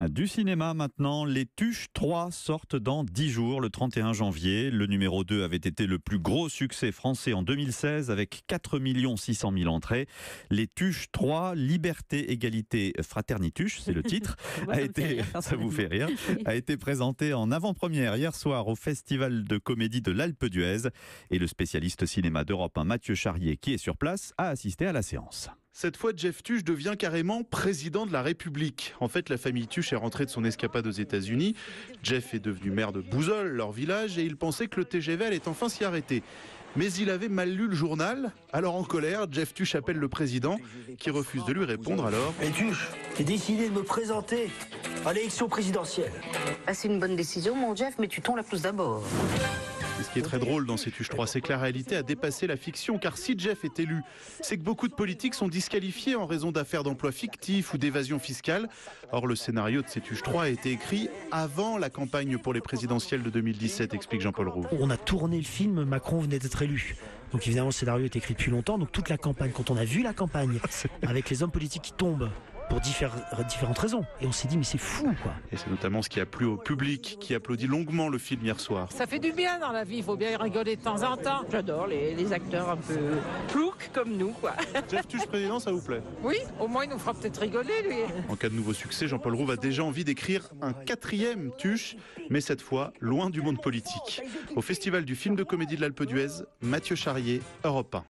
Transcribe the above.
Du cinéma maintenant, Les Tuches 3 sortent dans 10 jours, le 31 janvier. Le numéro 2 avait été le plus gros succès français en 2016 avec 4 600 000 entrées. Les Tuches 3, Liberté, Égalité, Fraternituche, c'est le titre, ça vous fait rire, a été présenté en avant-première hier soir au Festival de comédie de l'Alpe d'Huez. Et le spécialiste cinéma d'Europe 1, Mathieu Charrier, qui est sur place, a assisté à la séance. Cette fois, Jeff Tuche devient carrément président de la République. En fait, la famille Tuche est rentrée de son escapade aux États-Unis. Jeff est devenu maire de Bouzolles, leur village, et il pensait que le TGV allait enfin s'y arrêter. Mais il avait mal lu le journal. Alors en colère, Jeff Tuche appelle le président, qui refuse de lui répondre alors. Mais Tuche, j'ai décidé de me présenter à l'élection présidentielle. Ah, c'est une bonne décision, mon Jeff, mais tu tombes la pousse d'abord. Et ce qui est très drôle dans ces Tuches 3, c'est que la réalité a dépassé la fiction. Car si Jeff est élu, c'est que beaucoup de politiques sont disqualifiés en raison d'affaires d'emploi fictifs ou d'évasion fiscale. Or, le scénario de ces Tuches 3 a été écrit avant la campagne pour les présidentielles de 2017, explique Jean-Paul Roux. On a tourné le film, Macron venait d'être élu. Donc évidemment, le scénario est écrit depuis longtemps. Donc toute la campagne, quand on a vu la campagne, avec les hommes politiques qui tombent, pour différentes raisons. Et on s'est dit, mais c'est fou, quoi. Et c'est notamment ce qui a plu au public, qui applaudit longuement le film hier soir. Ça fait du bien dans la vie, il faut bien rigoler de temps en temps. J'adore les acteurs un peu ploucs comme nous, quoi. Jeff Tuche président, ça vous plaît? Oui, au moins il nous fera peut-être rigoler, lui. En cas de nouveau succès, Jean-Paul Roux a déjà envie d'écrire un 4e Tuche, mais cette fois, loin du monde politique. Au Festival du film de comédie de l'Alpe d'Huez, Mathieu Charrier, Europe 1.